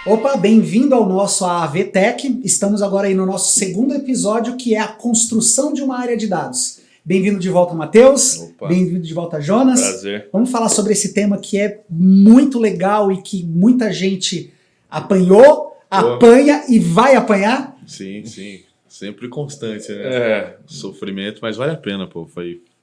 Opa, bem-vindo ao nosso AAV-Tech. Estamos agora aí no nosso segundo episódio, que é a construção de uma área de dados. Bem-vindo de volta, Matheus. Bem-vindo de volta, Jonas. Prazer. Vamos falar sobre esse tema que é muito legal e que muita gente apanhou, apanha e vai apanhar. Sim. Sempre constante, né? Sofrimento, mas vale a pena, pô.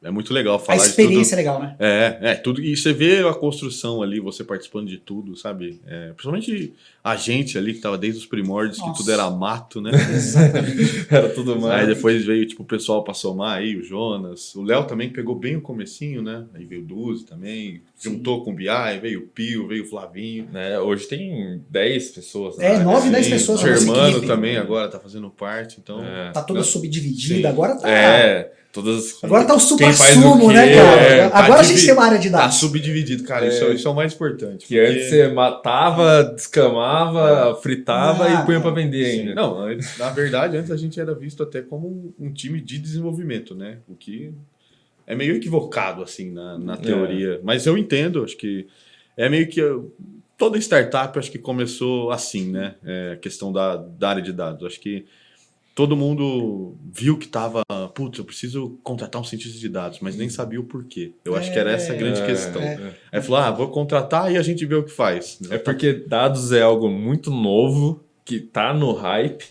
É muito legal falar a experiência de é tudo. legal, né? Tudo. E você vê a construção ali, você participando de tudo, sabe? Principalmente a gente ali, que tava desde os primórdios, que tudo era mato, né? Exatamente. Era tudo mato. Aí depois veio, tipo, o pessoal pra somar aí, o Jonas. O Léo também pegou bem o comecinho, né? Aí veio o Duzi também, juntou com o BI, veio o Pio, veio o Flavinho. Hoje tem 10 pessoas. Né? 9, 10 pessoas O na nossa Germano equipe. também agora tá fazendo parte, então... Tá toda subdividida, Sim. agora tá... Todas... Agora tá o Quem faz supra-sumo, o quê? né, cara? Tá Agora a gente tem uma área de Tá dados. subdividido, cara. Isso é o mais importante. Que antes você matava, descamava, fritava e punha pra vender ainda. Não, na verdade, antes a gente era visto até como um time de desenvolvimento, né? O que é meio equivocado, assim, na teoria. Mas eu entendo, acho que é meio que... Toda startup, acho que começou assim, né? A questão da área de dados. Acho que todo mundo viu que tava... Putz, eu preciso contratar um cientista de dados, mas nem sabia o porquê. Eu acho que era essa a grande questão. Aí falou, vou contratar e a gente vê o que faz. É porque dados é algo muito novo, que tá no hype,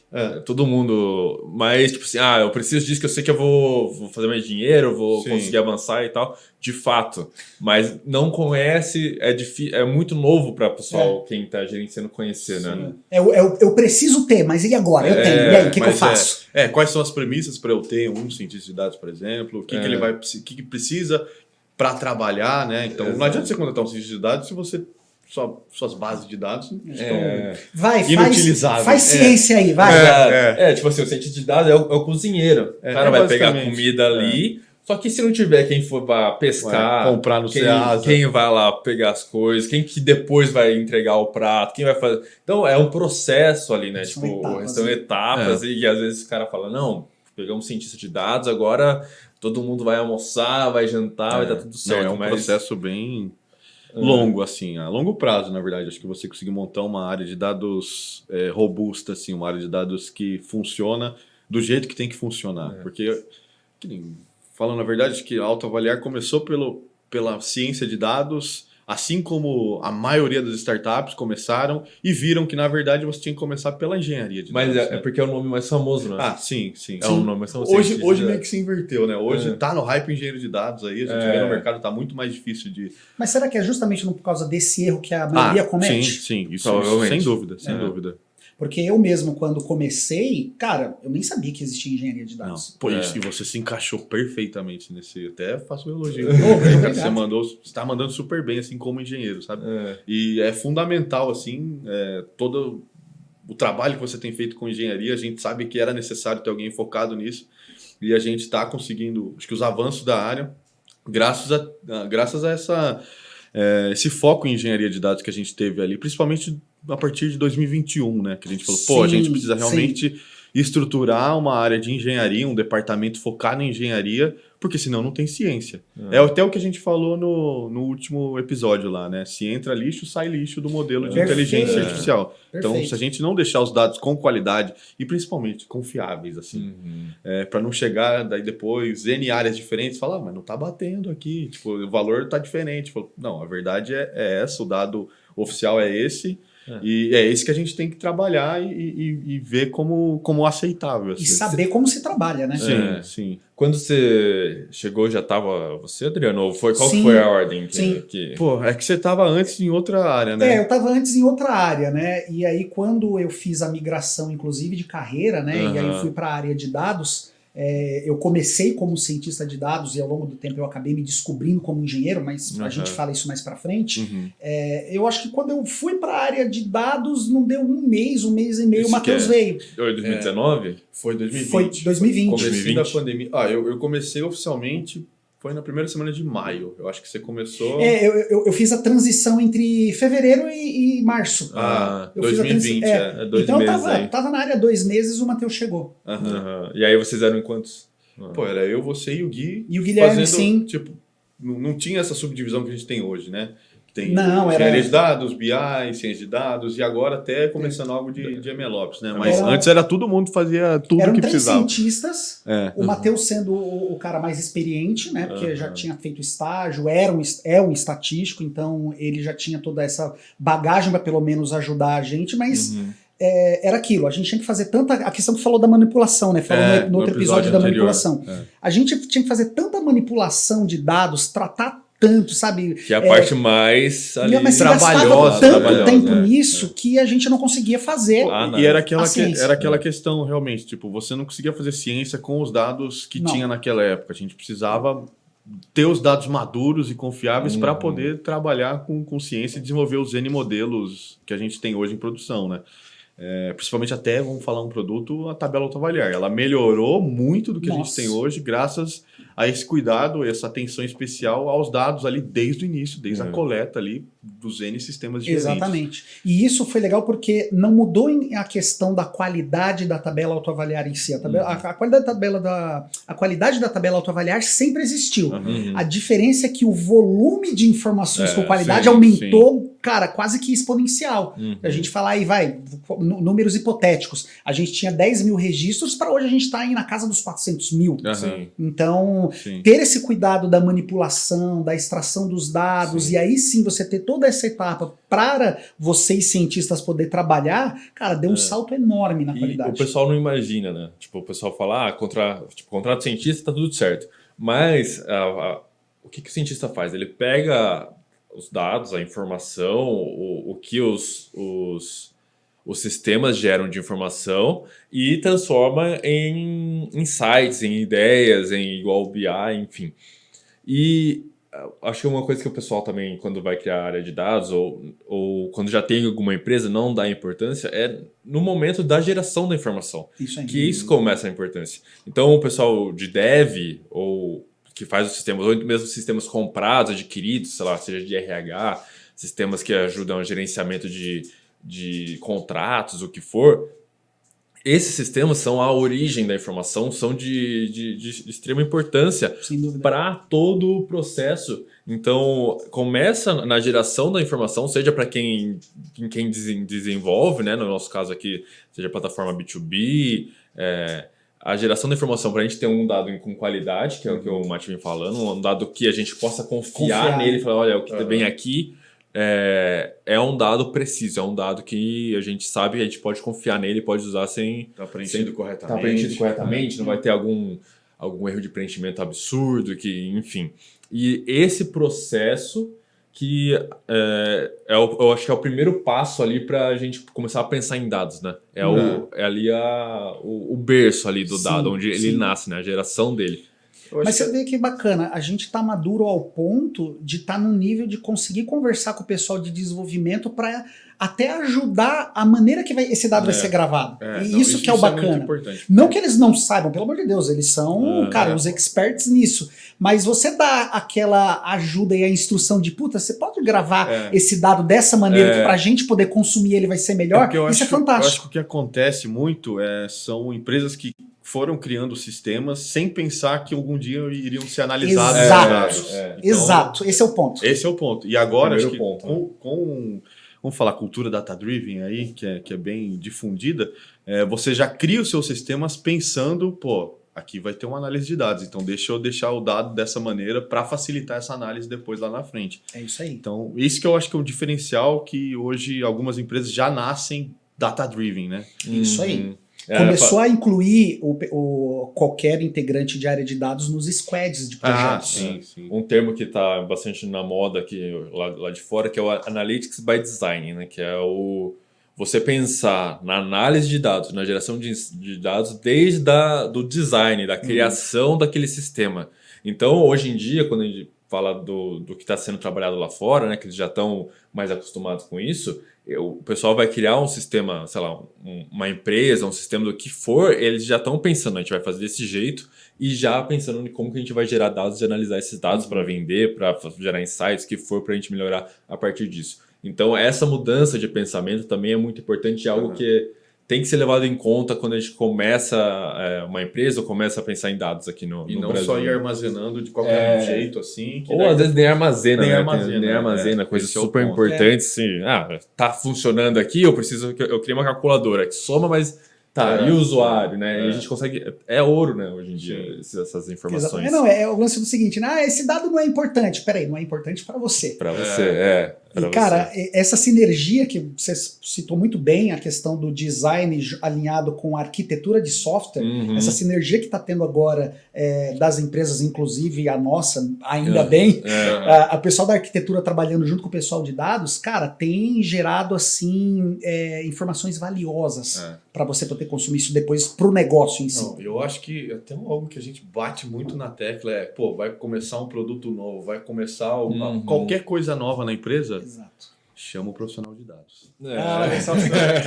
todo mundo, mas tipo assim, eu preciso disso que eu sei que eu vou fazer mais dinheiro, vou conseguir avançar e tal, de fato, mas não conhece, é muito novo para pessoal, quem tá gerenciando conhecer, né? Eu preciso ter, mas e agora? Eu tenho, e aí, o que eu faço? Quais são as premissas para eu ter um cientista de dados, por exemplo, o que que precisa para trabalhar, né? Então, não adianta você contratar um cientista de dados se você... Suas bases de dados estão inutilizáveis. Faz ciência aí, vai. Tipo assim, o cientista de dados é o cozinheiro. O cara vai pegar a comida ali, só que se não tiver quem for pra pescar, comprar no Ceasa, quem vai lá pegar as coisas, quem que depois vai entregar o prato, quem vai fazer... Então, é um processo ali, né? São etapas e às vezes o cara fala, não, pegamos um cientista de dados, agora todo mundo vai almoçar, vai jantar, vai dar tudo certo. Não, é um processo bem... longo, assim, a longo prazo, na verdade. Acho que você conseguir montar uma área de dados robusta, assim, uma área de dados que funciona do jeito que tem que funcionar. Porque, falando a verdade, acho que autoavaliar começou pela ciência de dados, assim como a maioria das startups começaram e viram que, na verdade, você tinha que começar pela engenharia de dados. Mas é porque é o nome mais famoso, né? Sim. É o nome mais famoso. Hoje meio que se inverteu, né? Hoje tá no hype engenheiro de dados aí, a gente vê no mercado, tá muito mais difícil de... Mas será que é justamente por causa desse erro que a maioria comete? Sim, isso sem dúvida. Porque eu mesmo, quando comecei, cara, eu nem sabia que existia engenharia de dados. E você se encaixou perfeitamente nesse... Até faço um elogio. Você tá mandando super bem, assim, como engenheiro, sabe? E é fundamental, assim, todo o trabalho que você tem feito com engenharia, a gente sabe que era necessário ter alguém focado nisso, e a gente tá conseguindo, acho que os avanços da área, graças a esse foco em engenharia de dados que a gente teve ali, principalmente a partir de 2021, né? Que a gente falou, a gente precisa realmente estruturar uma área de engenharia, um departamento focado em engenharia, porque senão não tem ciência. É até o que a gente falou no último episódio lá, né? Se entra lixo, sai lixo do modelo de inteligência artificial. Então, se a gente não deixar os dados com qualidade e principalmente confiáveis, assim, para não chegar daí depois N áreas diferentes, falar, mas não tá batendo aqui, tipo, o valor tá diferente. Não, a verdade é essa, o dado oficial é esse. E é esse que a gente tem que trabalhar e ver como aceitável. Assim. E saber como se trabalha, né? Sim. Quando você chegou, já estava você, Adriano? Ou qual foi a ordem? Pô, é que você estava antes em outra área, né? Eu estava antes em outra área, né? E aí, quando eu fiz a migração, inclusive, de carreira, né? E aí eu fui para a área de dados... eu comecei como cientista de dados e ao longo do tempo eu acabei me descobrindo como engenheiro, mas a gente fala isso mais pra frente. Eu acho que quando eu fui para a área de dados, não deu um mês e meio, o Matheus veio. Foi 2019? Foi 2020. Foi 2020. Comecei da pandemia. Eu comecei oficialmente, foi na primeira semana de maio. Eu acho que você começou... Eu fiz a transição entre fevereiro e março. Eu 2020, dois então meses eu tava na área 2 meses, o Matheus chegou. E aí vocês eram em quantos? Pô, era eu, você e o Gui. E o Guilherme, fazendo, sim. Tipo, não tinha essa subdivisão que a gente tem hoje, né? Tem engenharia de dados, BI, ciência de dados, e agora até começando algo de MLOps, né? Mas antes era todo mundo fazia tudo que precisava. Eram 3 cientistas, o Matheus sendo o cara mais experiente, né? Porque já tinha feito estágio, é um estatístico, então ele já tinha toda essa bagagem para pelo menos ajudar a gente, mas... era aquilo, a gente tinha que fazer tanta... A questão que falou da manipulação, né? Falou no outro episódio da manipulação. A gente tinha que fazer tanta manipulação de dados, tratar tanto, sabe? Que é a parte mais ali, mas trabalhosa. Tanto tempo nisso que a gente não conseguia fazer. E era aquela questão, realmente, tipo, você não conseguia fazer ciência com os dados que tinha naquela época. A gente precisava ter os dados maduros e confiáveis para poder trabalhar com ciência e desenvolver os N modelos que a gente tem hoje em produção, né? Principalmente até, vamos falar um produto, a tabela autoavaliar. Ela melhorou muito do que a gente tem hoje, graças a esse cuidado, essa atenção especial aos dados ali desde o início, desde a coleta ali dos N sistemas diferentes. Exatamente. E isso foi legal porque não mudou a questão da qualidade da tabela autoavaliar em si. A qualidade da tabela autoavaliar sempre existiu. A diferença é que o volume de informações com qualidade aumentou, cara, quase que exponencial. A gente fala aí, números hipotéticos. A gente tinha 10 mil registros, para hoje a gente está aí na casa dos 400 mil. Então, ter esse cuidado da manipulação, da extração dos dados, e aí sim você ter toda essa etapa para vocês cientistas poder trabalhar, cara, deu um salto enorme na qualidade. E o pessoal não imagina, né? Tipo, o pessoal fala, contrato cientista, tá tudo certo. Mas o que o cientista faz? Ele pega os dados, a informação, o que os sistemas geram de informação e transforma em insights, em ideias, em igual BI, enfim. E acho que uma coisa que o pessoal também, quando vai criar área de dados ou quando já tem alguma empresa, não dá importância, é no momento da geração da informação. Isso começa a importância. Então, o pessoal de dev ou que faz os sistemas, ou mesmo sistemas comprados, adquiridos, sei lá, seja de RH, sistemas que ajudam ao gerenciamento de contratos, o que for, esses sistemas são a origem da informação, são de extrema importância para todo o processo. Então, começa na geração da informação, seja para quem desenvolve, né? No nosso caso aqui, seja plataforma B2B, a geração da informação para a gente ter um dado com qualidade, que é o que o Mati vem falando, um dado que a gente possa confiar nele e falar, olha, o que vem aqui é um dado preciso, é um dado que a gente sabe que a gente pode confiar nele, pode usar sem... Está preenchido corretamente. Está preenchido corretamente, não vai ter algum erro de preenchimento absurdo, enfim. E esse processo que eu acho que é o primeiro passo ali para a gente começar a pensar em dados, né? É ali o berço ali do dado, onde ele nasce, né? A geração dele. Mas você vê que bacana, a gente tá maduro ao ponto de estar num nível de conseguir conversar com o pessoal de desenvolvimento para até ajudar a maneira que esse dado vai ser gravado. Isso que é o bacana. Não que eles não saibam, pelo amor de Deus, eles são, os experts nisso. Mas você dá aquela ajuda e a instrução de, você pode gravar esse dado dessa maneira que pra gente poder consumir ele vai ser melhor? Isso é fantástico. Eu acho que o que acontece muito são empresas que foram criando sistemas sem pensar que algum dia iriam ser analisados. Exato, esse é o ponto. Esse é o ponto. E agora, acho que vamos falar cultura data-driven aí, que é bem difundida, você já cria os seus sistemas pensando, aqui vai ter uma análise de dados, então deixa eu deixar o dado dessa maneira para facilitar essa análise depois lá na frente. É isso aí. Então, isso que eu acho que é um diferencial que hoje algumas empresas já nascem data-driven, né? Isso aí. Começou a incluir qualquer integrante de área de dados nos squads de projetos. Sim. Um termo que está bastante na moda aqui lá de fora, que é o Analytics by Design, né? Que é você pensar na análise de dados, na geração de dados, desde do design, da criação daquele sistema. Então, hoje em dia, quando a gente fala do que está sendo trabalhado lá fora, né? Que eles já estão mais acostumados com isso, o pessoal vai criar um sistema, sei lá, uma empresa, um sistema do que for, eles já estão pensando, a gente vai fazer desse jeito e já pensando em como que a gente vai gerar dados e analisar esses dados para vender, para gerar insights, que for para a gente melhorar a partir disso. Então, essa mudança de pensamento também é muito importante, algo que tem que ser levado em conta quando a gente começa uma empresa ou começa a pensar em dados aqui no Brasil. E não só ir armazenando de qualquer jeito, assim. Ou às vezes nem armazena, nem né? Armazena, coisas super importantes, assim. Tá funcionando aqui, eu criei uma calculadora que soma, mas... e o usuário, né? E a gente consegue... É ouro, né, hoje em dia, essas informações. Exatamente. Não, é o lance do seguinte, né? Esse dado não é importante. Peraí, não é importante para você. Para você, E, cara, essa sinergia que você citou muito bem, a questão do design alinhado com a arquitetura de software, essa sinergia que está tendo agora das empresas, inclusive a nossa, ainda bem, a pessoal da arquitetura trabalhando junto com o pessoal de dados, cara, tem gerado, assim, informações valiosas para você poder consumir isso depois para o negócio em si. Não, eu acho que até algo que a gente bate muito na tecla vai começar um produto novo, vai começar qualquer coisa nova na empresa. Exato. Chama o profissional de dados.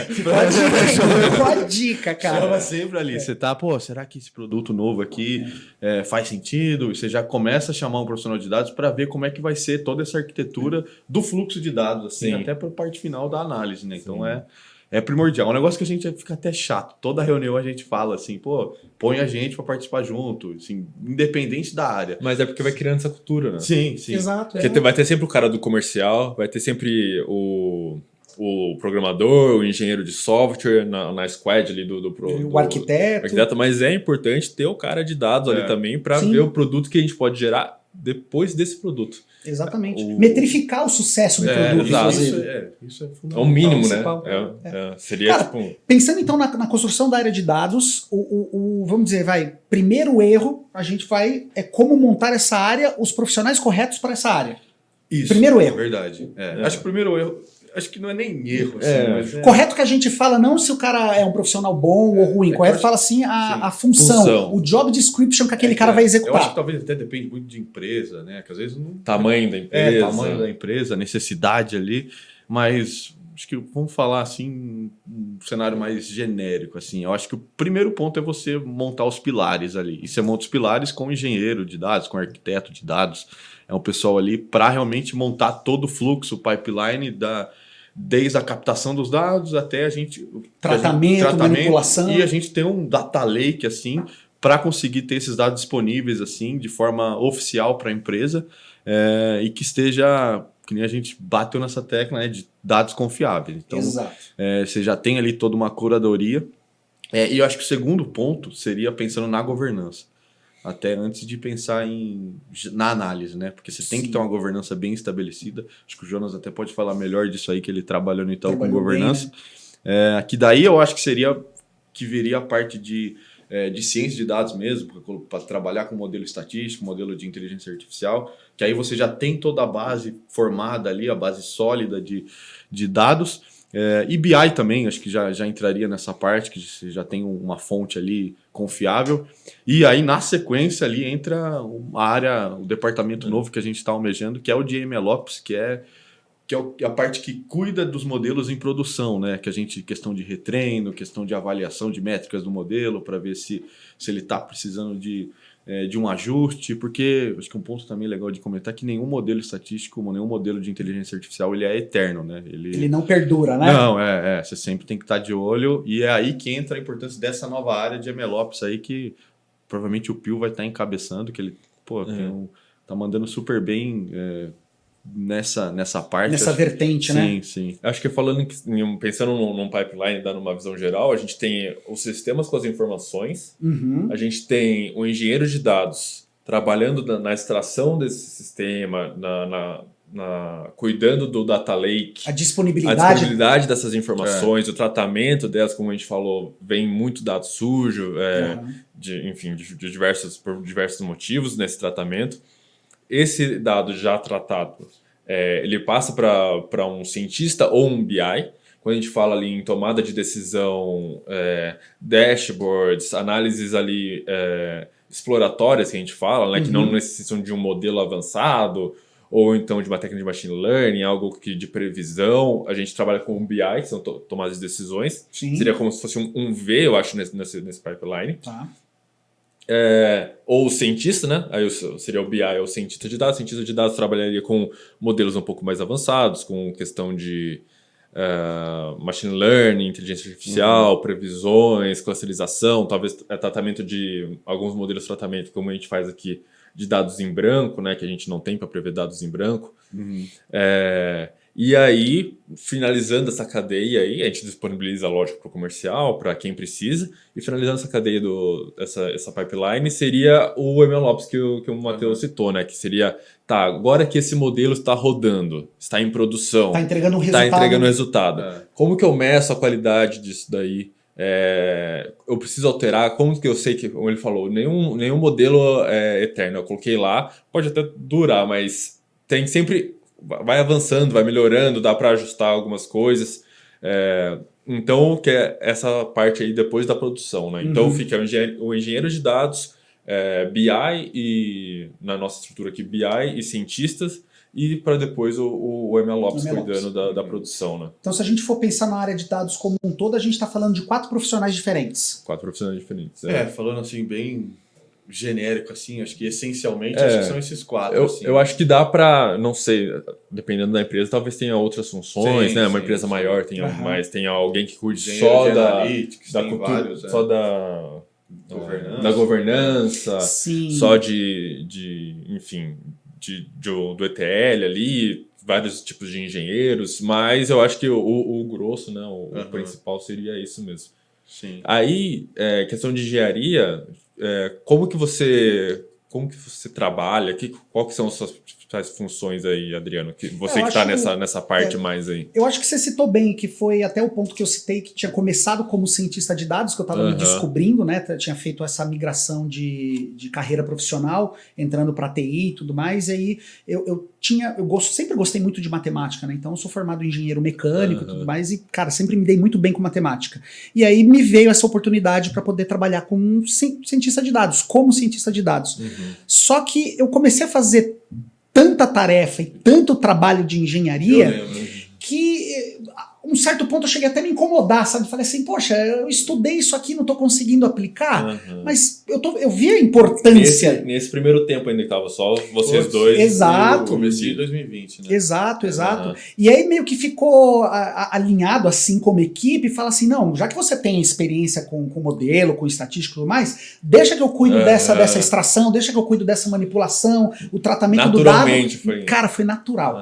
Ficou a dica, cara. Chama sempre ali. Você tá, será que esse produto novo aqui faz sentido? E você já começa a chamar um profissional de dados para ver como é que vai ser toda essa arquitetura do fluxo de dados, assim, até para a parte final da análise, né? Então é primordial. É um negócio que a gente fica até chato. Toda reunião a gente fala assim, põe a gente para participar junto, assim, independente da área. Mas é porque vai criando essa cultura, né? Sim. Exato. Porque vai ter sempre o cara do comercial, vai ter sempre o programador, o engenheiro de software na squad ali o arquiteto. Mas é importante ter o cara de dados ali também para ver o produto que a gente pode gerar depois desse produto. Exatamente. Metrificar o sucesso do produto. Isso é fundamental. É o mínimo, né? Seria cara, pensando então na construção da área de dados, vamos dizer, primeiro erro, a gente como montar essa área, os profissionais corretos para essa área. Isso. Primeiro erro. Verdade. Acho que o primeiro erro... Acho que não é nem erro. Assim, mas correto que a gente fala não se o cara é um profissional bom ou ruim. Correto fala assim a função, o job description que aquele cara vai executar. Eu acho que talvez até depende muito de empresa, né? Que às vezes não... Tamanho da empresa. Tamanho da empresa, necessidade ali. Mas acho que vamos falar assim, um cenário mais genérico. Assim. Eu acho que o primeiro ponto é você montar os pilares ali. E você monta os pilares com engenheiro de dados, com arquiteto de dados. É um pessoal ali para realmente montar todo o fluxo, o pipeline desde a captação dos dados até tratamento, manipulação. E a gente tem um data lake assim para conseguir ter esses dados disponíveis assim de forma oficial para a empresa e que esteja, que nem a gente bateu nessa tecla, né, de dados confiáveis. Então, você já tem ali toda uma curadoria. E eu acho que o segundo ponto seria pensando na governança. Até antes de pensar na análise, né? Porque você tem que ter uma governança bem estabelecida. Acho que o Jonas até pode falar melhor disso aí, que ele trabalhou no Itaú com governança. Bem, né? Que daí eu acho que viria a parte de ciência de dados mesmo, para trabalhar com modelo estatístico, modelo de inteligência artificial, que aí você já tem toda a base formada ali, a base sólida de dados. E BI também, acho que já entraria nessa parte, que você já tem uma fonte ali confiável. E aí, na sequência, ali entra o departamento novo que a gente está almejando, que é o de MLOps, que é a parte que cuida dos modelos em produção, né? Que a gente, questão de retreino, questão de avaliação de métricas do modelo, para ver se ele está precisando de um ajuste, porque acho que um ponto também legal de comentar é que nenhum modelo estatístico, nenhum modelo de inteligência artificial, ele é eterno, né? Ele não perdura, né? Não, você sempre tem que estar de olho, e é aí que entra a importância dessa nova área de MLOps aí, que provavelmente o Pio vai estar encabeçando, que ele tá mandando super bem nessa parte. Nessa vertente, né? Sim. Acho que pensando num pipeline, dando uma visão geral, a gente tem os sistemas com as informações, a gente tem o engenheiro de dados trabalhando na extração desse sistema, cuidando do data lake, a disponibilidade dessas informações, o tratamento delas, como a gente falou, vem muito dado sujo, por diversos motivos nesse tratamento. Esse dado já tratado, ele passa para um cientista ou um BI. Quando a gente fala ali em tomada de decisão, dashboards, análises ali exploratórias que a gente fala, né, que não necessitam de um modelo avançado ou então de uma técnica de machine learning, algo de previsão. A gente trabalha com um BI, que são tomadas de decisões. Sim. Seria como se fosse um V, eu acho, nesse pipeline. Tá. Ou o cientista, né? Aí seria o BI ou o cientista de dados. O cientista de dados trabalharia com modelos um pouco mais avançados, com questão de machine learning, inteligência artificial, previsões, clusterização, talvez tratamento de alguns modelos de tratamento, como a gente faz aqui, de dados em branco, né, que a gente não tem para prever dados em branco. E aí, finalizando essa cadeia aí, a gente disponibiliza, lógico, para o comercial, para quem precisa, e finalizando essa cadeia, essa pipeline, seria o MLOps que o Matheus citou, né? Que seria, agora que esse modelo está rodando, está em produção, está entregando resultado. Como que eu meço a qualidade disso daí? Eu preciso alterar, como que eu sei que, como ele falou, nenhum modelo é eterno. Eu coloquei lá, pode até durar, mas tem sempre... vai avançando, vai melhorando, dá para ajustar algumas coisas. Então, que é essa parte aí depois da produção, né? Então, fica o engenheiro de dados, BI e, na nossa estrutura aqui, BI e cientistas, e para depois o MLOps cuidando da produção, né? Então, se a gente for pensar na área de dados como um todo, a gente está falando de 4 profissionais diferentes. 4 profissionais diferentes. Falando assim, bem... genérico, assim, acho que essencialmente acho que são esses 4. Eu acho que dá para, não sei, dependendo da empresa, talvez tenha outras funções, né? Uma empresa maior tenha mais, tenha alguém que cuide só da cultura, vários, só da governança, só enfim, do ETL ali, vários tipos de engenheiros, mas eu acho que o grosso, né? O principal seria isso mesmo. Sim. Aí, questão de engenharia, como que você trabalha? Qual que são as suas principais funções aí, Adriano? Você que está nessa parte mais aí. Eu acho que você citou bem, que foi até o ponto que eu citei, que tinha começado como cientista de dados, que eu estava me descobrindo, né? Tinha feito essa migração de carreira profissional, entrando para TI e tudo mais, e aí sempre gostei muito de matemática, né? Então eu sou formado em engenheiro mecânico e tudo mais, e, cara, sempre me dei muito bem com matemática. E aí me veio essa oportunidade para poder trabalhar como cientista de dados, Só que eu comecei a fazer tanta tarefa e tanto trabalho de engenharia que um certo ponto eu cheguei até a me incomodar, sabe? Falei assim, poxa, eu estudei isso aqui, não estou conseguindo aplicar, mas eu vi a importância. Nesse primeiro tempo ainda que estava só vocês dois. Exato. Comecei em 2020, né? Exato. E aí meio que ficou alinhado assim como equipe, fala assim, não, já que você tem experiência com modelo, com estatística e tudo mais, deixa que eu cuido dessa extração, deixa que eu cuido dessa manipulação, o tratamento do dado. Cara, foi natural.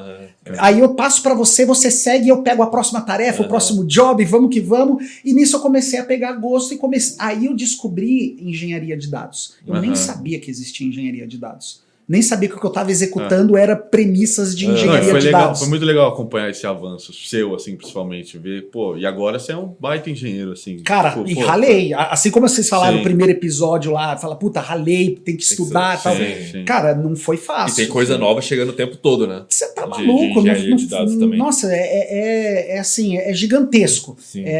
Aí eu passo para você segue e eu pego a próxima tarefa, o próximo job, vamos que vamos. E nisso eu comecei a pegar gosto aí eu descobri engenharia de dados. Eu nem sabia que existia engenharia de dados. Nem sabia que o que eu estava executando era premissas de engenharia de dados. Foi muito legal acompanhar esse avanço seu, assim, principalmente. Ver, e agora você é um baita engenheiro, assim. Cara, ralei. Assim como vocês falaram no primeiro episódio lá, fala, ralei, tem que estudar e tal. Sim. Cara, não foi fácil. E tem coisa nova chegando o tempo todo, né? Você tá maluco. De engenharia de dados também. Nossa, assim, é gigantesco.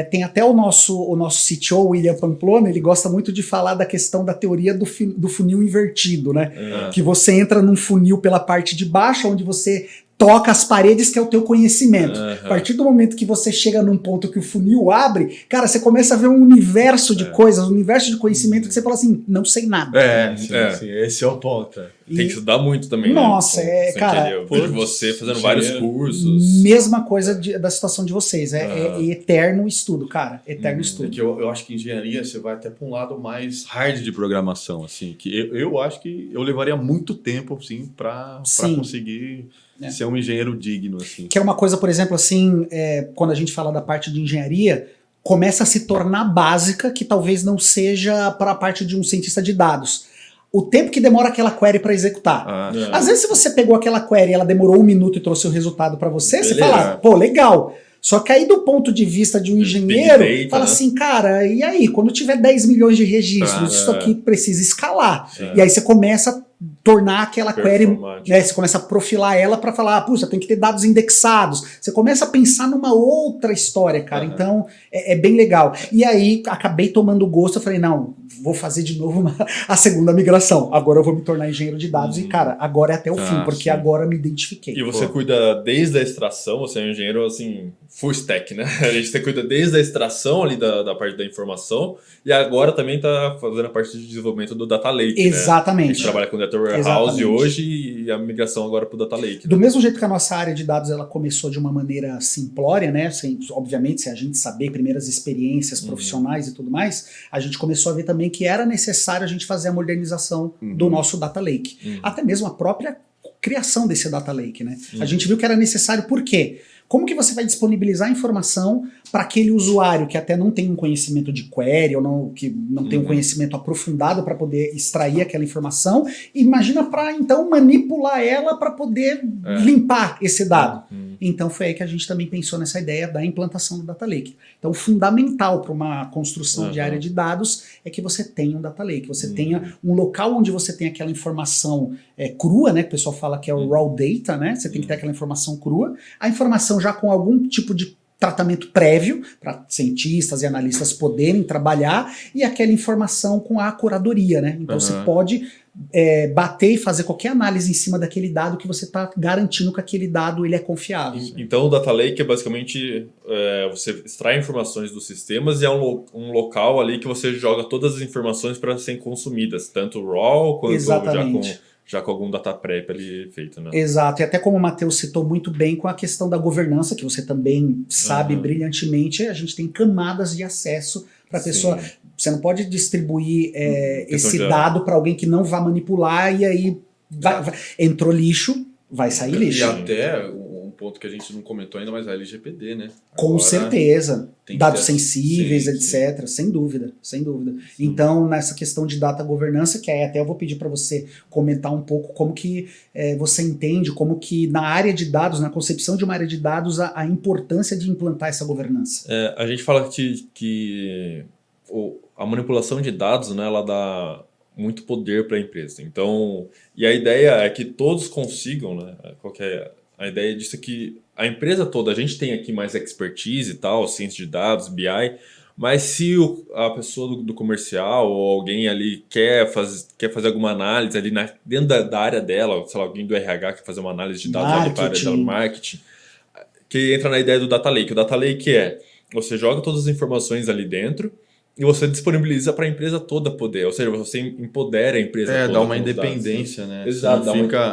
Tem até o nosso CTO, William Pamplona, ele gosta muito de falar da questão da teoria do funil invertido, né? Que você entra num funil pela parte de baixo, onde você toca as paredes, que é o teu conhecimento. A partir do momento que você chega num ponto que o funil abre, cara, você começa a ver um universo de coisas, um universo de conhecimento que você fala assim, não sei nada. Sim, esse é o ponto. Tem que estudar muito também, nossa, né? Cara... Eu vejo você fazendo vários cursos. Mesma coisa da situação de vocês. É eterno estudo, cara. Eterno estudo. Que eu acho que engenharia você vai até para um lado mais hard de programação, assim. Que eu acho que eu levaria muito tempo, assim, para conseguir... ser um engenheiro digno, assim. Que é uma coisa, por exemplo, assim, quando a gente fala da parte de engenharia, começa a se tornar básica, que talvez não seja para a parte de um cientista de dados. O tempo que demora aquela query para executar. Às vezes, se você pegou aquela query e ela demorou 1 minuto e trouxe o resultado para você, você fala, pô, legal. Só que aí, do ponto de vista de um engenheiro, fala assim, cara, e aí? Quando tiver 10 milhões de registros, isso aqui precisa escalar. E aí você começa a tornar aquela query, né, você começa a profilar ela para falar, puxa, tem que ter dados indexados. Você começa a pensar numa outra história, cara. Então, é bem legal. E aí, acabei tomando gosto, eu falei, não, vou fazer de novo a segunda migração. Agora eu vou me tornar engenheiro de dados e, cara, agora é até o fim, porque agora eu me identifiquei. E você cuida desde a extração, você é um engenheiro, assim, full stack, né? Você cuida desde a extração ali da parte da informação e agora também tá fazendo a parte de desenvolvimento do Data Lake, exatamente. Né? A gente trabalha com Data Warehouse hoje e a migração agora pro Data Lake. Né? Do mesmo jeito que a nossa área de dados ela começou de uma maneira simplória, né? Obviamente, sem a gente saber primeiras experiências profissionais e tudo mais, a gente começou a ver também que era necessário a gente fazer a modernização do nosso Data Lake. Até mesmo a própria criação desse Data Lake, né? A gente viu que era necessário, por quê? Como que você vai disponibilizar informação para aquele usuário que até não tem um conhecimento de query ou que não tem um conhecimento aprofundado para poder extrair aquela informação? Imagina para então manipular ela para poder limpar esse dado. Então foi aí que a gente também pensou nessa ideia da implantação do Data Lake. Então fundamental para uma construção de área de dados é que você tenha um Data Lake, você tenha um local onde você tem aquela informação crua, né? Que o pessoal fala que é o raw data, né? Você tem que ter aquela informação crua, a informação já com algum tipo de tratamento prévio para cientistas e analistas poderem trabalhar e aquela informação com a curadoria, né? Então você pode bater e fazer qualquer análise em cima daquele dado que você está garantindo que aquele dado ele é confiável. Então o Data Lake é basicamente você extrai informações dos sistemas e é um local ali que você joga todas as informações para serem consumidas, tanto raw quanto já com algum data prep ali feito, né? Exato, e até como o Matheus citou muito bem com a questão da governança, que você também sabe brilhantemente, a gente tem camadas de acesso para a pessoa. Você não pode distribuir esse dado para alguém que não vá manipular e aí entrou lixo, vai sair lixo. E até um ponto que a gente não comentou ainda, mas é a LGPD, né? Com agora, certeza. Dados sensíveis, etc. Sem dúvida, sem dúvida. Então, nessa questão de data governança, que aí até eu vou pedir para você comentar um pouco como que você entende, como que na área de dados, na concepção de uma área de dados, a importância de implantar essa governança. A gente fala que a manipulação de dados, né, ela dá muito poder para a empresa. Então, e a ideia é que todos consigam, né, a ideia disso é que a empresa toda, a gente tem aqui mais expertise e tal, ciência de dados, BI, mas se a pessoa do comercial ou alguém ali quer fazer alguma análise ali dentro da área dela, sei lá, alguém do RH quer fazer uma análise de dados ali para a área do marketing, que entra na ideia do Data Lake. O Data Lake você joga todas as informações ali dentro e você disponibiliza para a empresa toda poder, ou seja, você empodera a empresa toda. Dá uma independência, dados, né? Exato.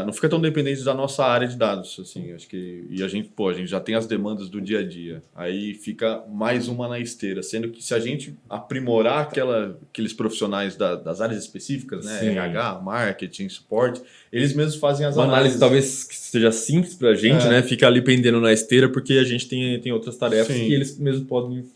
Não fica tão dependente da nossa área de dados, assim, acho que... E a gente já tem as demandas do dia a dia, aí fica mais uma na esteira, sendo que se a gente aprimorar aqueles profissionais das áreas específicas, né? RH, marketing, suporte, eles mesmos fazem as análises. Talvez que seja simples pra gente, né? Fica ali pendendo na esteira, porque a gente tem outras tarefas que eles mesmos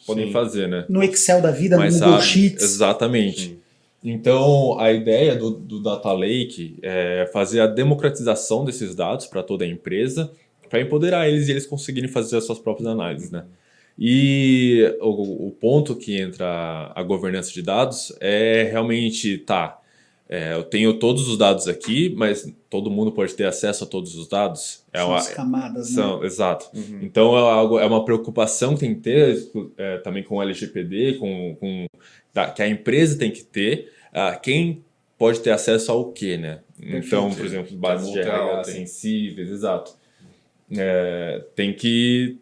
podem fazer, né? No Excel da vida, no Google Sheets. Exatamente. Sim. Então, a ideia do Data Lake é fazer a democratização desses dados para toda a empresa, para empoderar eles e eles conseguirem fazer as suas próprias análises, né? E o ponto que entra a governança de dados é realmente, eu tenho todos os dados aqui, mas todo mundo pode ter acesso a todos os dados. São as camadas, né? Exato. Então é uma preocupação que tem que ter também com o LGPD, que a empresa tem que ter. Quem pode ter acesso ao quê, né? Perfeito. Então, por exemplo, bases de RH sensíveis, exato. Tem que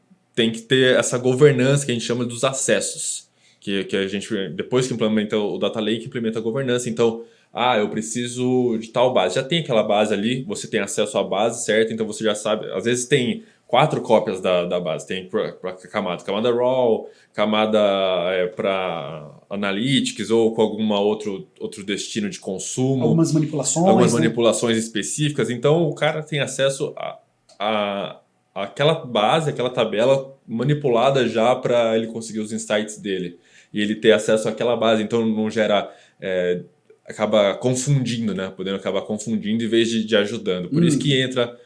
ter essa governança que a gente chama dos acessos. Que a gente, depois que implementa o Data Lake, implementa a governança. Então, eu preciso de tal base. Já tem aquela base ali, você tem acesso à base, certo? Então você já sabe. Às vezes tem 4 cópias da base. Tem para camada raw, camada para analytics ou com alguma outro destino de consumo. Algumas manipulações. Algumas manipulações específicas. Então o cara tem acesso a aquela base, aquela tabela manipulada já para ele conseguir os insights dele. E ele ter acesso àquela base. Então não gera... acaba confundindo, né? Podendo acabar confundindo em vez de ajudando. Por isso que entra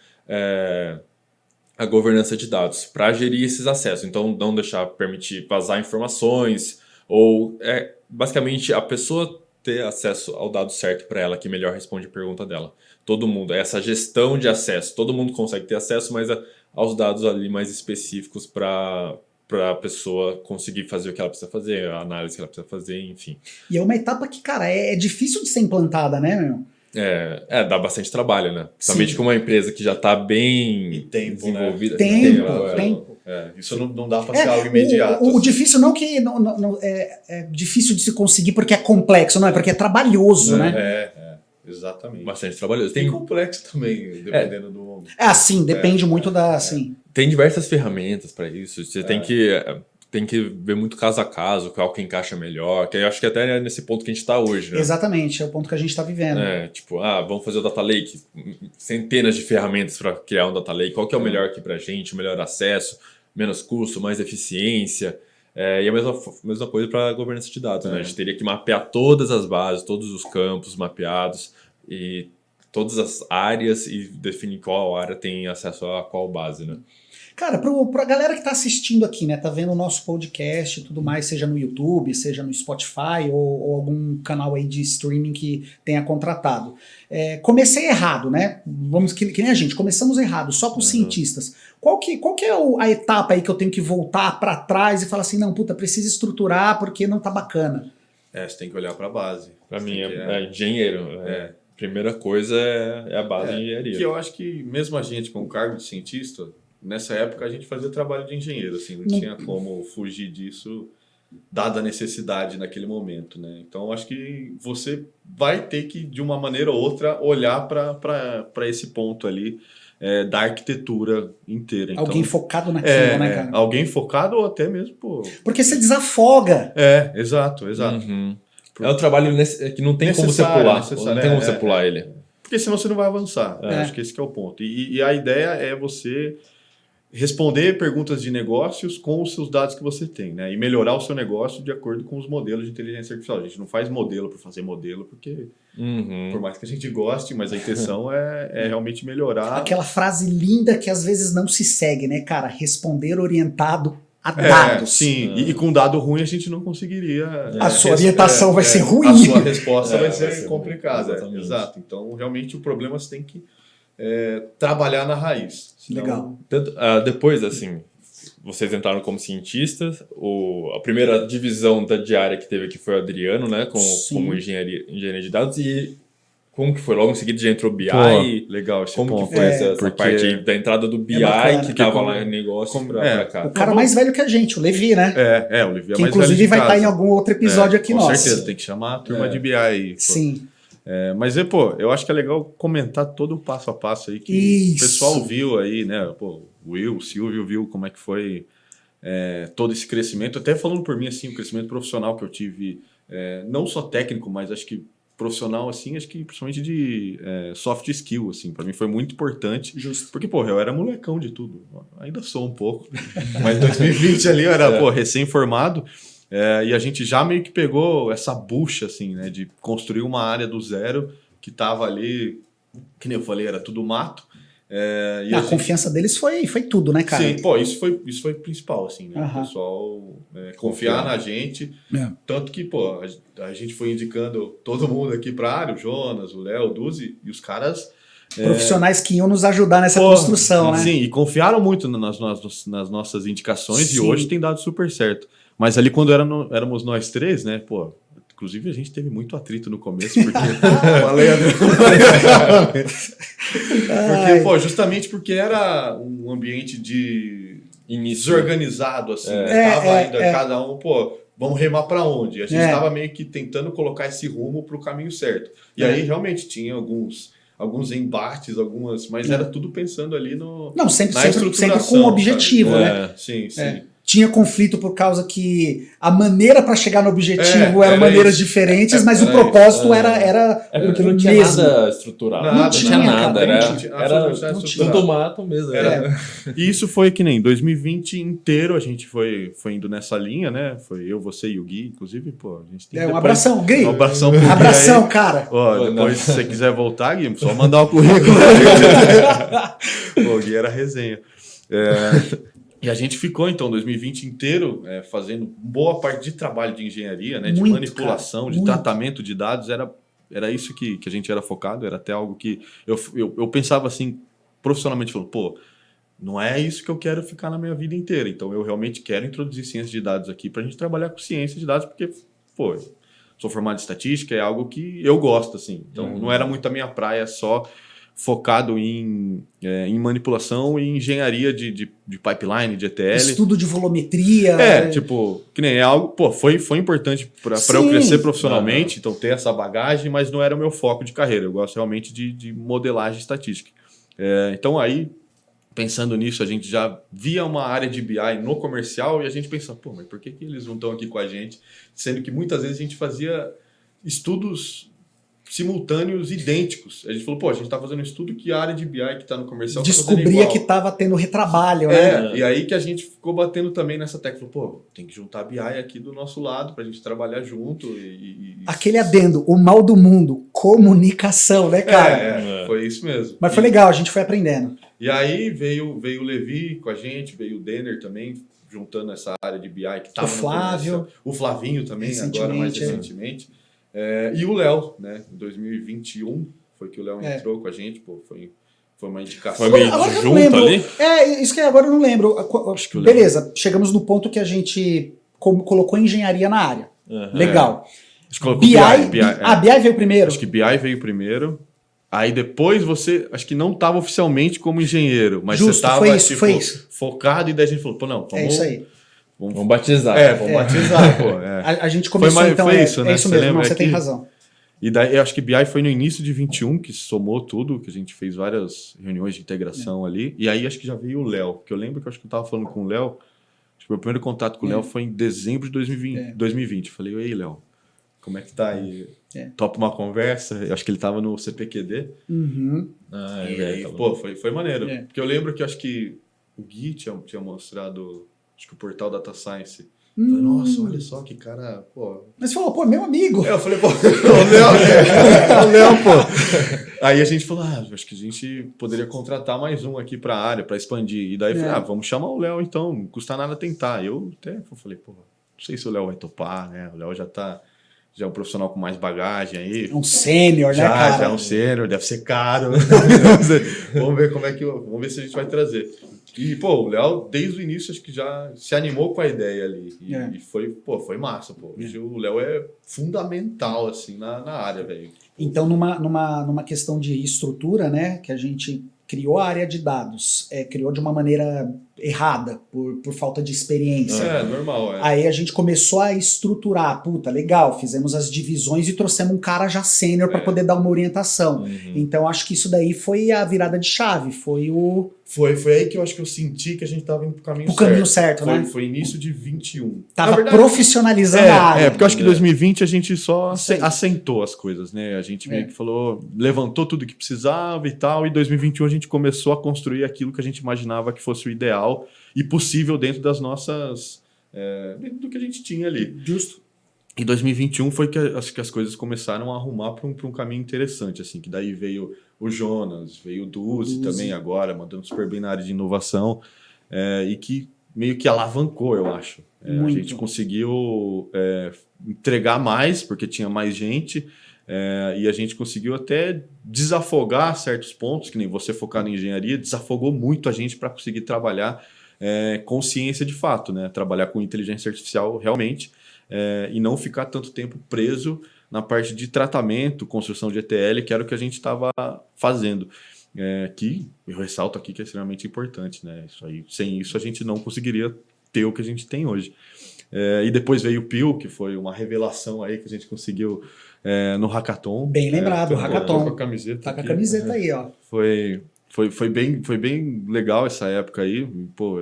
a governança de dados, para gerir esses acessos. Então, não permitir vazar informações, ou basicamente a pessoa ter acesso ao dado certo para ela, que melhor responde a pergunta dela. Todo mundo, essa gestão de acesso, todo mundo consegue ter acesso, mas aos dados ali mais específicos para para a pessoa conseguir fazer o que ela precisa fazer, a análise que ela precisa fazer, enfim. E é uma etapa que, cara, é difícil de ser implantada, né, meu? Dá bastante trabalho, né? Principalmente com uma empresa que já está bem desenvolvida. Né? Tempo. Isso não dá para ser algo imediato. O difícil não que é difícil de se conseguir porque é complexo, não é porque é trabalhoso, né? Exatamente. Bastante trabalhoso. Tem complexo também, dependendo do... depende muito da... Assim. Tem diversas ferramentas para isso. Você tem que ver muito caso a caso, qual que encaixa melhor. Que eu acho que até é nesse ponto que a gente está hoje, né? Exatamente, é o ponto que a gente está vivendo. Vamos fazer o Data Lake. Centenas de ferramentas para criar um Data Lake. Qual que é o melhor aqui para a gente? O melhor acesso, menos custo, mais eficiência. E a mesma coisa para a governança de dados. Né? A gente teria que mapear todas as bases, todos os campos mapeados e todas as áreas e definir qual área tem acesso a qual base, né? Cara, pra galera que tá assistindo aqui, né, tá vendo o nosso podcast e tudo mais, seja no YouTube, seja no Spotify ou algum canal aí de streaming que tenha contratado. Comecei errado, né? Vamos que nem a gente, começamos errado, só com os cientistas. Qual que é a etapa aí que eu tenha que voltar para trás e falar assim, não, precisa estruturar porque não tá bacana? Você tem que olhar para a base. Para mim é engenheiro. Primeira coisa é a base de engenharia. Que eu acho que mesmo a gente com o cargo de cientista, nessa época a gente fazia trabalho de engenheiro, assim, não tinha como fugir disso, dada a necessidade naquele momento, né? Então acho que você vai ter que, de uma maneira ou outra, olhar para esse ponto ali da arquitetura inteira. Então, alguém focado naquilo, né, cara? Alguém focado ou até mesmo... Porque você desafoga. Exato. Uhum. É um trabalho que não tem como você pular. Não tem como você pular ele. Porque senão você não vai avançar. Acho que esse que é o ponto. E a ideia é você responder perguntas de negócios com os seus dados que você tem, né? E melhorar o seu negócio de acordo com os modelos de inteligência artificial. A gente não faz modelo por fazer modelo, porque por mais que a gente goste, mas a intenção é realmente melhorar. Aquela frase linda que às vezes não se segue, né, cara? Responder orientado a dados. Sim, e com dado ruim a gente não conseguiria... A sua orientação vai ser ruim. A sua resposta vai ser complicada. Exato. Então, realmente, o problema você tem que trabalhar na raiz. Senão... Legal. Depois, assim, vocês entraram como cientistas, a primeira divisão de área que teve aqui foi o Adriano, né, como engenharia de dados, e como que foi? Logo em seguida já entrou BI. Legal esse como ponto. Que foi essa parte aí da entrada do BI que estava lá em negócio pra cá? O cara mais velho que a gente, o Levi, né? O Levi é que mais inclusive velho vai estar casa. em algum outro episódio aqui nosso. Com certeza, tem que chamar a turma de BI aí. Sim. Mas eu acho que é legal comentar todo o passo a passo aí que o pessoal viu aí, né? O Silvio viu como é que foi todo esse crescimento. Até falando por mim, assim, o crescimento profissional que eu tive, não só técnico, mas acho que profissional, assim, acho que principalmente de soft skill, assim, para mim foi muito importante. Justo. Porque, eu era molecão de tudo. Ainda sou um pouco. Mas em 2020 ali eu era, recém-formado. E a gente já meio que pegou essa bucha, assim, né? De construir uma área do zero que tava ali, que nem eu falei, era tudo mato. A confiança deles foi tudo, né, cara? Sim, isso foi principal, assim, né? O pessoal confiar na gente. Tanto que, a gente foi indicando todo mundo aqui pra área, o Jonas, o Léo, o Duzi, e os caras... Profissionais que iam nos ajudar nessa construção, né? Sim, e confiaram muito nas nossas indicações. Sim. E hoje tem dado super certo. Mas ali quando éramos nós três, né, inclusive a gente teve muito atrito no começo, porque justamente porque era um ambiente desorganizado, assim, tava ainda cada um, vamos remar para onde? A gente estava meio que tentando colocar esse rumo para o caminho certo. E aí realmente tinha alguns embates, mas era tudo pensando ali sempre com um objetivo, né? Sim. Tinha conflito por causa que a maneira para chegar no objetivo eram maneiras diferentes, mas o propósito era porque não tinha nada estruturado. Não tinha nada. Era tudo mato mesmo. E isso foi que nem 2020 inteiro a gente foi indo nessa linha, né? Foi eu, você e o Gui, inclusive, a gente tem um abração, Gui. Um abração pro Gui. Abração, cara. Depois, se você quiser voltar, Gui, só mandar o currículo. O Gui era resenha. E a gente ficou, então, 2020 inteiro fazendo boa parte de trabalho de engenharia, né, de manipulação, de tratamento de dados. Era isso que a gente era focado, era até algo que eu pensava assim, profissionalmente, falando, não é isso que eu quero ficar na minha vida inteira. Então, eu realmente quero introduzir ciência de dados aqui para a gente trabalhar com ciência de dados, porque, pô, sou formado em estatística, é algo que eu gosto, assim. Então, não era muito a minha praia só focado em manipulação e engenharia de pipeline, de ETL. Estudo de volumetria. Tipo, que nem é algo... Pô, foi importante para eu crescer profissionalmente, então ter essa bagagem, mas não era o meu foco de carreira. Eu gosto realmente de modelagem estatística. Então, aí, pensando nisso, a gente já via uma área de BI no comercial e a gente pensava, pô, mas por que eles não estão aqui com a gente? Sendo que muitas vezes a gente fazia estudos simultâneos idênticos. A gente falou, pô, a gente tá fazendo um estudo que a área de BI que tá no comercial descobria que tava tendo retrabalho, né? E aí que a gente ficou batendo também nessa tecla. Falou, pô, tem que juntar a BI aqui do nosso lado pra gente trabalhar junto. Aquele adendo, o mal do mundo, comunicação, né, cara? Foi isso mesmo. Mas foi legal, a gente foi aprendendo. E aí veio o Levi com a gente, veio o Denner também, juntando essa área de BI que tava o Flávio. O Flavinho também, agora mais recentemente. E o Léo, né? Em 2021 foi que o Léo entrou com a gente, pô, foi uma indicação. Foi meio junto ali? Isso que agora eu não lembro. Acho que beleza, chegamos no ponto que a gente colocou engenharia na área. Legal. BI veio primeiro? Acho que BI veio primeiro. Aí depois você, acho que não estava oficialmente como engenheiro, mas você estava focado e daí a gente falou, pô, não, vamos... É isso aí. Vamos batizar. Vamos batizar, pô. A gente começou foi isso, né? É isso mesmo, você tem razão. E daí, eu acho que BI foi no início de 21, que somou tudo, que a gente fez várias reuniões de integração ali. E aí acho que já veio o Léo, que eu lembro que eu tava falando com o Léo, acho que meu primeiro contato com o Léo foi em dezembro de 2020. Falei, ei, Léo, como é que tá aí? Topa uma conversa? Eu acho que ele tava no CPQD. E aí, pô, foi maneiro. Porque eu lembro que acho que o Gui tinha mostrado... Acho que o portal Data Science. Falei, nossa, olha só que cara, pô. Mas você falou, pô, meu amigo. Eu falei, pô, o Léo, pô. Aí a gente falou, acho que a gente poderia contratar mais um aqui pra área, pra expandir. E daí eu falei, vamos chamar o Léo então, não custa nada tentar. Eu até falei, pô, não sei se o Léo vai topar, né? O Léo já é um profissional com mais bagagem aí. Um sênior, né, cara? Já é um sênior, deve ser caro. Vamos ver se a gente vai trazer. E, pô, o Léo, desde o início, acho que já se animou com a ideia ali. E foi massa, pô. Hoje o Léo é fundamental, assim, na área, velho. Então, numa questão de estrutura, né, que a gente criou a área de dados, criou de uma maneira errada, por falta de experiência. Normal, Aí a gente começou a estruturar, puta, legal, fizemos as divisões e trouxemos um cara já sênior para poder dar uma orientação. Então acho que isso daí foi a virada de chave, foi aí que eu acho que eu senti que a gente tava indo pro caminho certo. O caminho certo, né? Foi início de 21. Tava profissionalizando a área. Porque eu acho que em 2020 a gente só assentou as coisas, né? A gente meio que falou, levantou tudo que precisava e tal, e em 2021 a gente começou a construir aquilo que a gente imaginava que fosse o ideal e possível dentro das nossas... dentro do que a gente tinha ali. Justo. Em 2021 foi que acho que as coisas começaram a arrumar para um caminho interessante, assim, que daí veio o Jonas, veio o Duzi também agora, mandando super bem na área de inovação, e que meio que alavancou, eu acho. A gente conseguiu entregar mais, porque tinha mais gente, e a gente conseguiu até desafogar certos pontos, que nem você focado em engenharia, desafogou muito a gente para conseguir trabalhar com ciência de fato, né? Trabalhar com inteligência artificial realmente, e não ficar tanto tempo preso na parte de tratamento, construção de ETL, que era o que a gente estava fazendo. Que eu ressalto aqui que é extremamente importante, né? Sem isso a gente não conseguiria ter o que a gente tem hoje. E depois veio o Pio, que foi uma revelação aí que a gente conseguiu no Hackathon. Bem lembrado, o Hackathon. Tá com a camiseta. Tá com a camiseta aí, ó. Foi bem legal essa época aí. Pô,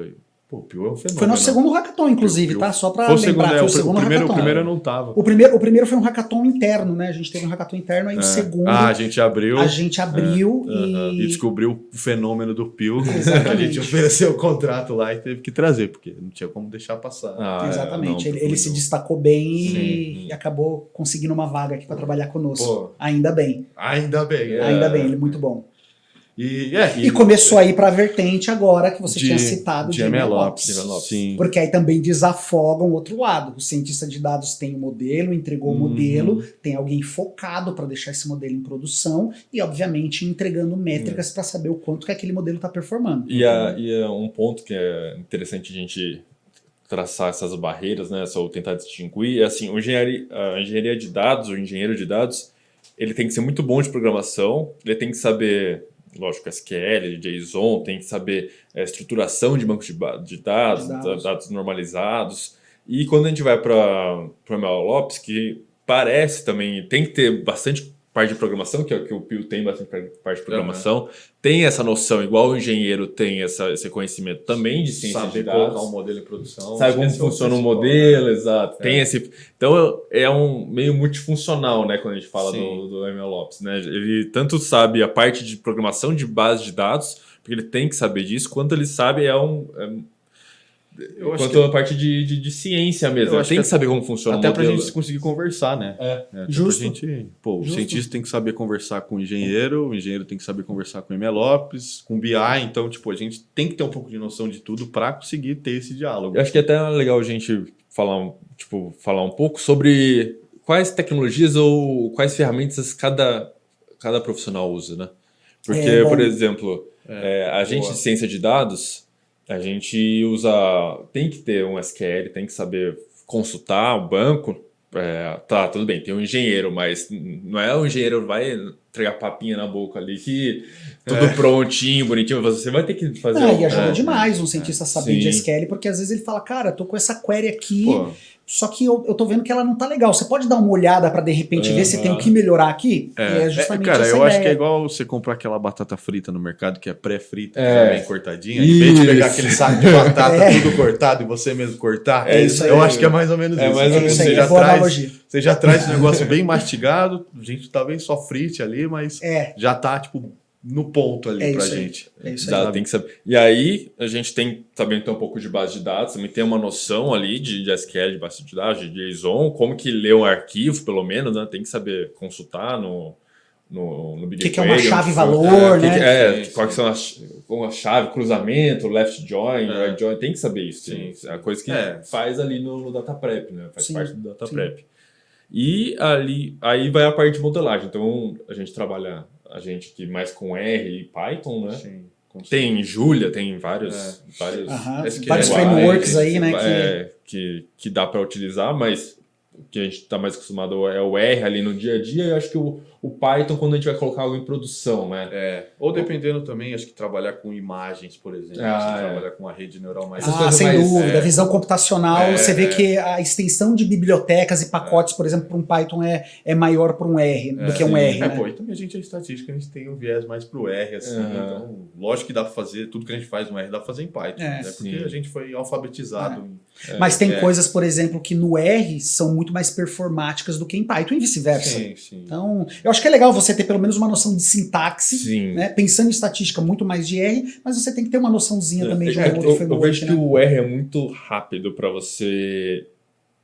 o Pio é um fenômeno. Foi nosso segundo Hackathon, inclusive, tá? Só pra lembrar, foi o segundo Hackathon. O primeiro eu não tava. O primeiro foi um Hackathon interno, né? A gente teve um Hackathon interno, aí o segundo... a gente abriu. E descobriu o fenômeno do Pio. Exatamente. A gente ofereceu o contrato lá e teve que trazer, porque não tinha como deixar passar. Exatamente. Ele se destacou bem e acabou conseguindo uma vaga aqui para trabalhar conosco. Pô, ainda bem. Ainda bem. Ainda bem, ele é muito bom. E começou a ir para a vertente agora que você tinha citado de MLOps. Sim. Porque aí também desafoga um outro lado. O cientista de dados tem o modelo, entregou o modelo, tem alguém focado para deixar esse modelo em produção e, obviamente, entregando métricas para saber o quanto que aquele modelo está performando. E um ponto que é interessante a gente traçar essas barreiras, né, ou tentar distinguir, é assim, a engenharia de dados, o engenheiro de dados, ele tem que ser muito bom de programação, ele tem que saber, lógico, SQL, JSON, tem que saber estruturação de bancos de dados normalizados. E quando a gente vai para o MLOps, que parece também, tem que ter bastante parte de programação, que é o que o Pio tem bastante parte de programação, tem essa noção, igual o engenheiro tem esse conhecimento também de ciência de dados. Saber colocar um modelo em produção. Sabe como funciona um modelo, exato. Tem esse... Então, é um meio multifuncional, né, quando a gente fala do MLOps, né? Ele tanto sabe a parte de programação de base de dados, porque ele tem que saber disso, quanto ele sabe quanto a parte de ciência mesmo. Tem que saber como funciona o modelo. Até pra gente conseguir conversar, né? Justo. O cientista tem que saber conversar com o engenheiro tem que saber conversar com o MLOps, com o BI. Então, a gente tem que ter um pouco de noção de tudo para conseguir ter esse diálogo. Eu acho que é até legal a gente falar um pouco sobre quais tecnologias ou quais ferramentas cada profissional usa, né? Porque, por exemplo, a gente de ciência de dados... A gente tem que ter um SQL, tem que saber consultar o banco. Tá, tudo bem, tem um engenheiro, mas não é o engenheiro que vai entregar papinha na boca ali, que tudo prontinho, bonitinho, você vai ter que fazer... E ajuda demais um cientista saber de SQL, porque às vezes ele fala, cara, tô com essa query aqui, só que eu tô vendo que ela não tá legal. Você pode dar uma olhada para de repente ver se tem o que melhorar aqui? Justamente cara, essa eu ideia. acho que é igual você comprar aquela batata frita no mercado, que é pré-frita, que é bem cortadinha. Em vez de pegar aquele saco de batata tudo cortado e você mesmo cortar, eu acho que é mais ou menos isso. Mais ou menos você já traz um negócio bem mastigado, a gente talvez só frite ali, mas já tá, no ponto ali pra gente. Tem que saber. E aí, a gente tem que saber então um pouco de base de dados, também tem uma noção ali de SQL, de base de dados, de JSON, como que lê um arquivo, pelo menos, né? Tem que saber consultar no BigQuery. O que é uma chave-valor, né? Quais são a chave, cruzamento, left join, right join, tem que saber isso. É a coisa que faz ali no data prep, né? Faz parte do data prep. E aí vai a parte de modelagem. Então, a gente trabalha, que mais com R e Python, né? Sim. Tem Julia, tem vários frameworks aí, né? Que dá para utilizar, mas o que a gente está mais acostumado é o R ali no dia a dia. Eu acho que o Python, quando a gente vai colocar algo em produção, né? Ou dependendo também, acho que trabalhar com imagens, por exemplo. trabalhar com uma rede neural mais... sem dúvida. Visão computacional, você vê que a extensão de bibliotecas e pacotes, por exemplo, para um Python é maior para um R do que um R, né? E também a gente é estatística, a gente tem um viés mais pro R, assim. Então, lógico que dá para fazer, tudo que a gente faz no R dá para fazer em Python, né? Porque a gente foi alfabetizado. Mas tem coisas, por exemplo, que no R são muito mais performáticas do que em Python e vice-versa. Então, eu acho que é legal você ter pelo menos uma noção de sintaxe, né? Pensando em estatística muito mais de R, mas você tem que ter uma noçãozinha também de um outro framework. Eu vejo que o R é muito rápido para você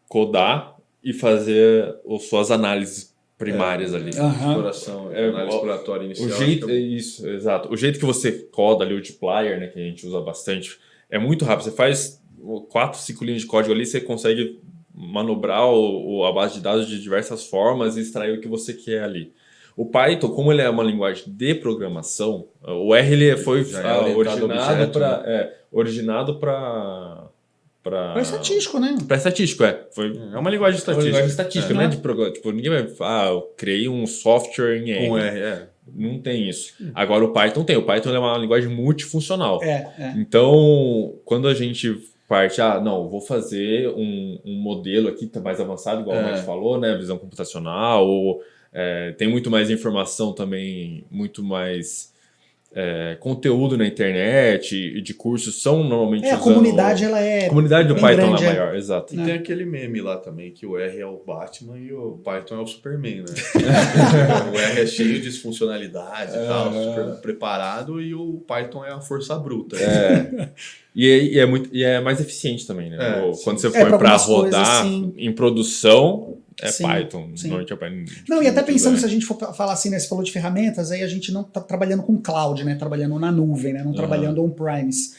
codar e fazer as suas análises primárias ali. Exploração, análise exploratória inicial. Isso, exato. O jeito que você coda ali o dplyr, né, que a gente usa bastante, é muito rápido. Você faz 4, 5 linhas de código ali, você consegue manobrar a base de dados de diversas formas e extrair o que você quer ali. O Python, como ele é uma linguagem de programação, o R ele foi originado para estatístico, né? Para estatístico, É uma linguagem estatística. Uma linguagem estatística, né? De programa. Tipo, ninguém vai falar, eu criei um software em R. Com R, Não tem isso. Agora o Python tem. O Python é uma linguagem multifuncional. Então, quando a gente parte, não, vou fazer um modelo aqui que tá mais avançado, igual a gente falou, né? Visão computacional, ou tem muito mais informação também, muito mais conteúdo na internet e de cursos são normalmente a comunidade, ela a comunidade do Python é maior, exato. E tem aquele meme lá também, que o R é o Batman e o Python é o Superman, né? O R é cheio de funcionalidade e tal, super preparado, e o Python é a força bruta. E é mais eficiente também, né? Quando você for para rodar em produção, Sim, Python. Normalmente é Python. Não, e até pensando, se a gente for falar assim, né, você falou de ferramentas, aí a gente não está trabalhando com cloud, né? Trabalhando na nuvem, né? Não trabalhando on-premise.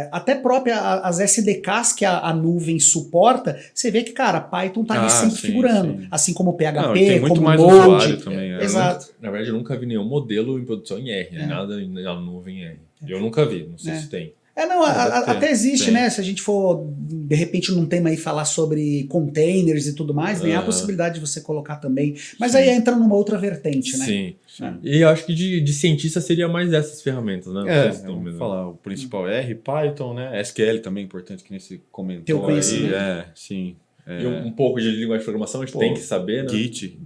Até própria as SDKs que a nuvem suporta, você vê que, cara, Python tá ali sempre figurando. Assim como o PHP, tem muito como mais Node. usuário também. Exato. Na verdade, eu nunca vi nenhum modelo em produção em R, nada na nuvem em R. Eu nunca vi, não sei se tem. Até existe, né? Se a gente for, de repente, num tema aí falar sobre containers e tudo mais, né? Há a possibilidade de você colocar também. Mas aí entra numa outra vertente, né? Sim. E eu acho que de cientista seria mais essas ferramentas, né? Vamos falar, o principal é R, Python, né? SQL também é importante, que nem você comentou. Teu conhecimento. Sim. E um pouco de linguagem de programação a gente tem que saber, né? Git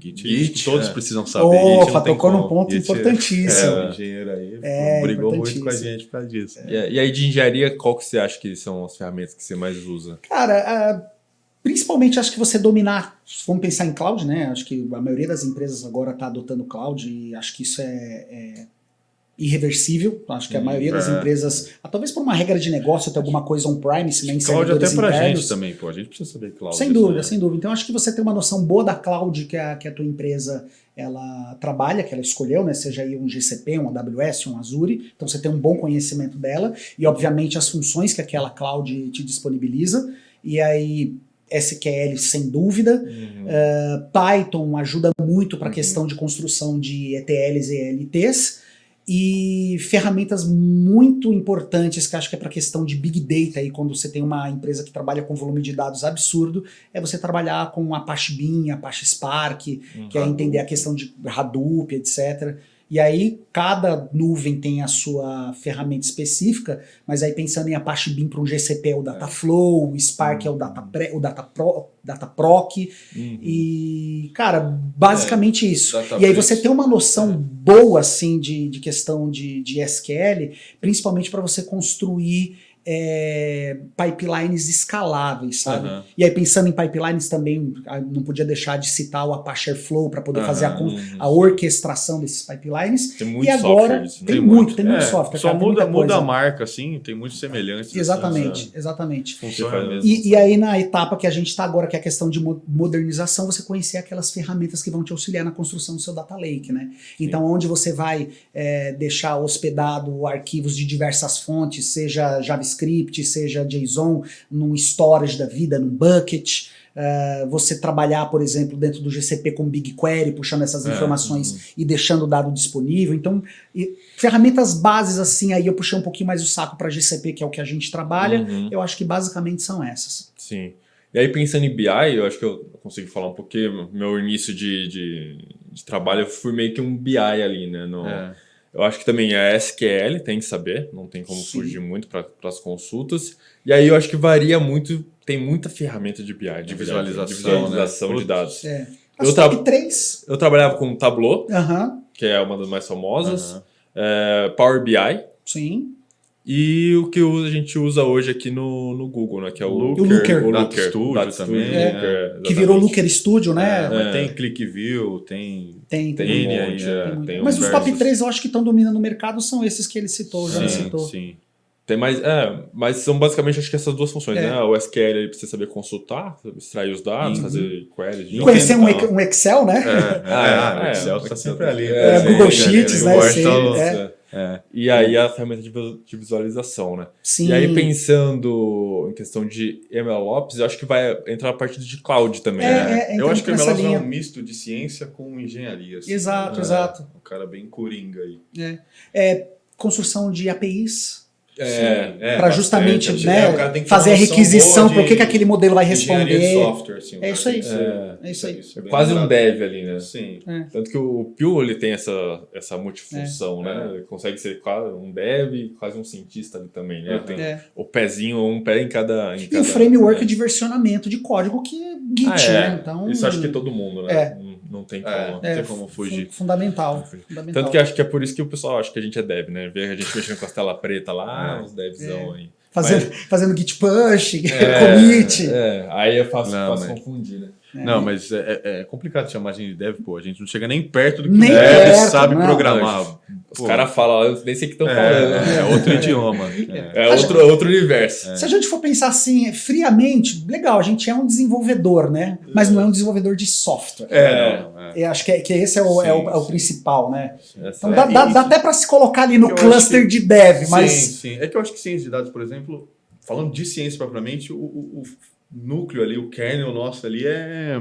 todos precisam saber. Opa, tocou num ponto importantíssimo. O engenheiro aí brigou muito com a gente por causa disso. E aí de engenharia, qual que você acha que são as ferramentas que você mais usa? Cara, principalmente acho que você dominar, vamos pensar em cloud, né? Acho que a maioria das empresas agora está adotando cloud e acho que isso é irreversível. Acho que a maioria das empresas, talvez por uma regra de negócio, tem alguma coisa on-premise, né, em cloud até pra internos. gente também, a gente precisa saber cloud. Sem dúvida, sem dúvida. Então acho que você tem uma noção boa da cloud que a tua empresa ela trabalha, que ela escolheu, né, seja aí um GCP, um AWS, um Azure, então você tem um bom conhecimento dela e obviamente as funções que aquela cloud te disponibiliza, e aí SQL sem dúvida, Python ajuda muito para a questão de construção de ETLs e ELTs, e ferramentas muito importantes que acho que é para a questão de Big Data, aí, quando você tem uma empresa que trabalha com volume de dados absurdo, é você trabalhar com Apache Beam, Apache Spark, que é entender a questão de Hadoop, etc. E aí cada nuvem tem a sua ferramenta específica, mas aí pensando em Apache Beam para um GCP é o Dataflow, o Spark é o Dataproc, e cara, basicamente isso. E aí você tem uma noção boa assim de questão de SQL, principalmente para você construir pipelines escaláveis, sabe? E aí pensando em pipelines também, não podia deixar de citar o Apache Airflow para poder fazer a orquestração desses pipelines. Tem muito e agora tem muito software. Só muda a marca, assim, tem muitos semelhantes. Exatamente. Funciona mesmo. E aí na etapa que a gente está agora, que é a questão de modernização, você conhecer aquelas ferramentas que vão te auxiliar na construção do seu data lake, né? Então onde você vai deixar hospedado arquivos de diversas fontes, seja JavaScript, seja JSON, num storage da vida, num bucket, você trabalhar, por exemplo, dentro do GCP com BigQuery, puxando essas informações e deixando o dado disponível. Então, ferramentas bases assim, aí eu puxei um pouquinho mais o saco para GCP, que é o que a gente trabalha, eu acho que basicamente são essas. Sim. E aí pensando em BI, eu acho que eu consigo falar um pouquinho, meu início de trabalho, eu fui meio que um BI ali, né? Eu acho que também a SQL tem que saber, não tem como fugir muito para as consultas. E aí eu acho que varia muito, tem muita ferramenta de BI, de visualização de dados. As top 3. Eu trabalhava com Tableau, que é uma das mais famosas, Power BI. Sim. E o que a gente usa hoje aqui no Google, né? Que é o Looker. O Data Studio também. Que virou Looker Studio, né? Mas tem ClickView, tem um monte. Tem mas os top 3 eu acho que estão dominando o mercado são esses que ele citou, já citou. Sim. Tem mais, mas são basicamente acho que essas duas funções, né? O SQL precisa saber consultar, extrair os dados, fazer queries. Conhecer um Excel, né? O Excel está sempre ali. Google Sheets, né? E aí a ferramenta de visualização, né? Sim. E aí pensando em questão de MLOps, eu acho que vai entrar a parte de cloud também, né? Eu acho que o MLOps é um misto de ciência com engenharia. Assim, exato. Um cara bem coringa aí. Construção de APIs. Para justamente fazer a requisição para o que aquele modelo vai responder. De software, assim, é isso aí. É isso aí. É quase um dev ali, né? Sim. Tanto que o Pio ele tem essa multifunção, né? Ele consegue ser quase um dev e quase um cientista ali também, né? Tem o pezinho, um pé em cada. E o framework de versionamento de código que é Git, né? Então, isso acho que todo mundo, né? Não tem como, não tem como fugir. Fundamental. Tanto que acho que é por isso que o pessoal acha que a gente é dev, né? Vê a gente mexendo com as telas pretas lá, uns devzão aí. Fazendo git push, commit. Aí é fácil confundir, né? Não, mas é complicado chamar a gente de dev, pô. A gente não chega nem perto do que o dev sabe programar. Os caras falam, eu nem sei o que estão falando. É outro idioma. Outro universo. Se a gente for pensar assim, friamente, legal, a gente é um desenvolvedor, né? Mas não é um desenvolvedor de software. Eu acho que esse é o principal, né? Então dá até para se colocar ali no cluster de dev, mas... Sim. É que eu acho que ciência de dados, por exemplo, falando de ciência propriamente, o núcleo ali, o kernel nosso ali é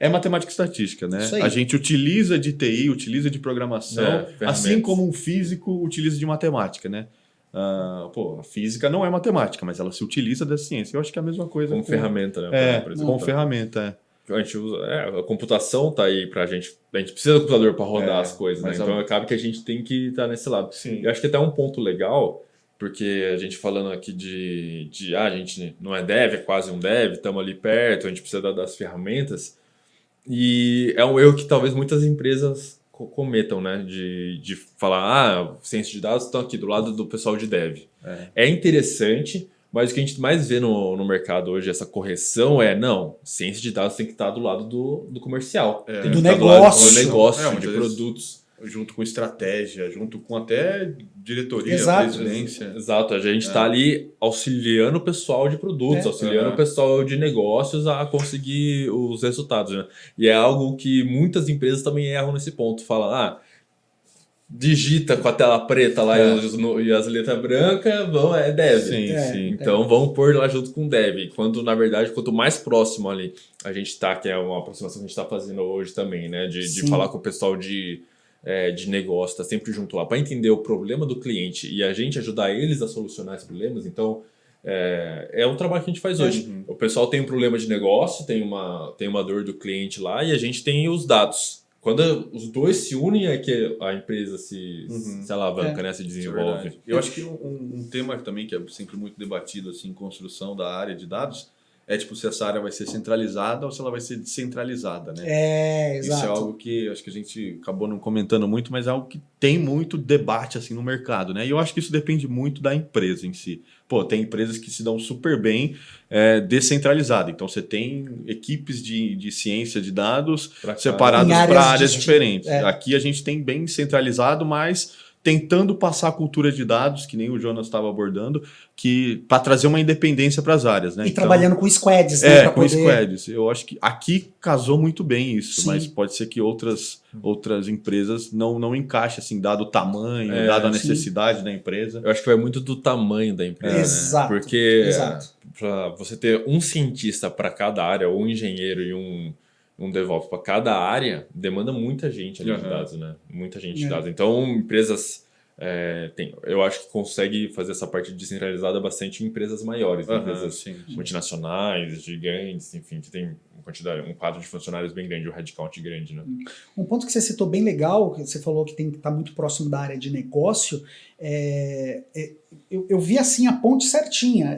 matemática e estatística, né? A gente utiliza de TI, utiliza de programação, assim como um físico utiliza de matemática, né? A física não é matemática, mas ela se utiliza da ciência. Eu acho que é a mesma coisa. Como ferramenta, né? Como ferramenta, A gente usa, a computação tá aí pra gente. A gente precisa do computador para rodar as coisas, né? Então acaba que a gente tem que estar nesse lado. Sim. Eu acho que até um ponto legal, porque a gente falando aqui a gente não é dev, é quase um dev, estamos ali perto, a gente precisa das ferramentas. E é um erro que talvez muitas empresas cometam, né? De falar, ciência de dados estão aqui do lado do pessoal de dev. É interessante, mas o que a gente mais vê no mercado hoje, essa correção ciência de dados tem que estar do lado do comercial. Tem que do estar negócio. Do negócio, de produtos. Junto com estratégia, junto com até diretoria, presidência. Exato, a gente está ali auxiliando o pessoal de produtos, auxiliando o pessoal de negócios a conseguir os resultados, né? E é algo que muitas empresas também erram nesse ponto. Fala, digita com a tela preta lá e as letras brancas, é dev. Sim. Então vamos pôr lá junto com dev. Quando, na verdade, quanto mais próximo ali a gente está, que é uma aproximação que a gente está fazendo hoje também, né? De falar com o pessoal de negócio, tá sempre junto lá, para entender o problema do cliente e a gente ajudar eles a solucionar esses problemas. Então, é um trabalho que a gente faz hoje. O pessoal tem um problema de negócio, tem uma dor do cliente lá e a gente tem os dados. Quando os dois se unem é que a empresa se alavanca, né? Se desenvolve. Eu acho que um tema também que é sempre muito debatido assim, em construção da área de dados é se essa área vai ser centralizada ou se ela vai ser descentralizada, né? Exato. Isso é algo que acho que a gente acabou não comentando muito, mas é algo que tem muito debate assim no mercado, né? E eu acho que isso depende muito da empresa em si. Tem empresas que se dão super bem descentralizada. Então, você tem equipes de ciência de dados separadas para áreas diferentes. Aqui a gente tem bem centralizado, mas tentando passar a cultura de dados, que nem o Jonas estava abordando, para trazer uma independência para as áreas, né? E trabalhando com squads, né? Com squads. Eu acho que aqui casou muito bem isso, Sim. mas pode ser que outras empresas não encaixem, assim, dado o tamanho, dado a necessidade da empresa. Eu acho que vai muito do tamanho da empresa, Exato. né? Porque para você ter um cientista para cada área, ou um engenheiro e um DevOps para cada área, demanda muita gente ali de dados, né? Muita gente de dados. Então, empresas... eu acho que consegue fazer essa parte descentralizada bastante em empresas maiores, empresas multinacionais, gigantes, enfim, que tem um quadro de funcionários bem grande, o headcount grande, né? Um ponto que você citou bem legal, que você falou que tem que estar muito próximo da área de negócio, eu vi assim a ponte certinha,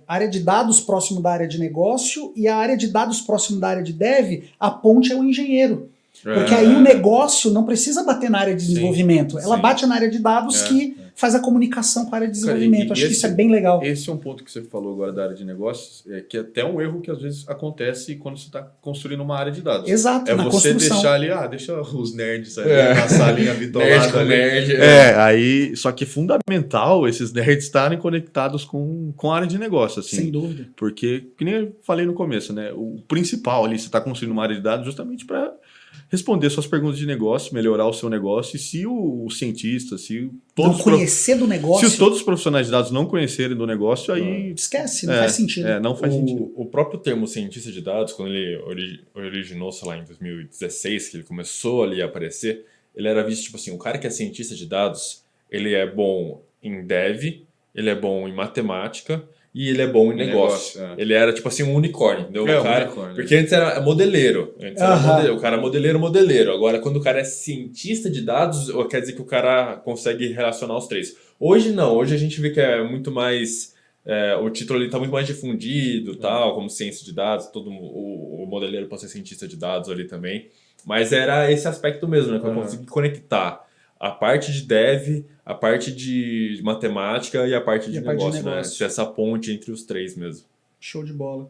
área de dados próximo da área de negócio e a área de dados próximo da área de dev, a ponte é o engenheiro. Porque aí o negócio não precisa bater na área de desenvolvimento, ela bate na área de dados que faz a comunicação com a área de desenvolvimento. Acho que isso é bem legal. Esse é um ponto que você falou agora da área de negócios, que é até um erro que às vezes acontece quando você está construindo uma área de dados. Exato, na você construção. Deixar ali, deixa os nerds ali na salinha bitolada. Aí, só que é fundamental esses nerds estarem conectados com a área de negócio. Assim, sem dúvida. Porque, que nem eu falei no começo, né? O principal ali, você está construindo uma área de dados justamente para responder suas perguntas de negócio, melhorar o seu negócio. E se o cientista, se todos não conhecer do negócio, se todos os profissionais de dados não conhecerem do negócio, aí esquece, não faz sentido. Não faz sentido. O próprio termo cientista de dados, quando ele originou, sei lá, em 2016, que ele começou ali a aparecer, ele era visto tipo assim, o cara que é cientista de dados, ele é bom em dev, ele é bom em matemática e ele é bom em negócio. Ele era tipo assim um unicórnio, entendeu? Unicórnio. Porque antes era modeleiro. O cara é modeleiro. Agora, quando o cara é cientista de dados, quer dizer que o cara consegue relacionar os três. Hoje não. Hoje a gente vê que é muito mais... o título ali está muito mais difundido, tal, como ciência de dados. O modeleiro pode ser cientista de dados ali também. Mas era esse aspecto mesmo, né? Que eu consegui conectar a parte de dev, a parte de matemática e a parte de negócio, né? Essa ponte entre os três mesmo. Show de bola.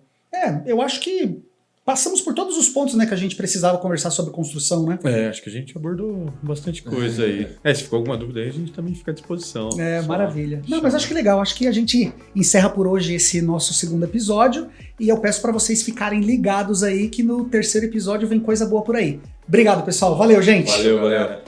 Eu acho que Passamos por todos os pontos, né, que a gente precisava conversar sobre construção, né? Acho que a gente abordou bastante coisa aí. Se ficou alguma dúvida aí, a gente também fica à disposição. Maravilha. Não, mas acho que legal. Acho que a gente encerra por hoje esse nosso segundo episódio e eu peço para vocês ficarem ligados aí que no terceiro episódio vem coisa boa por aí. Obrigado, pessoal. Valeu, gente. Valeu, galera.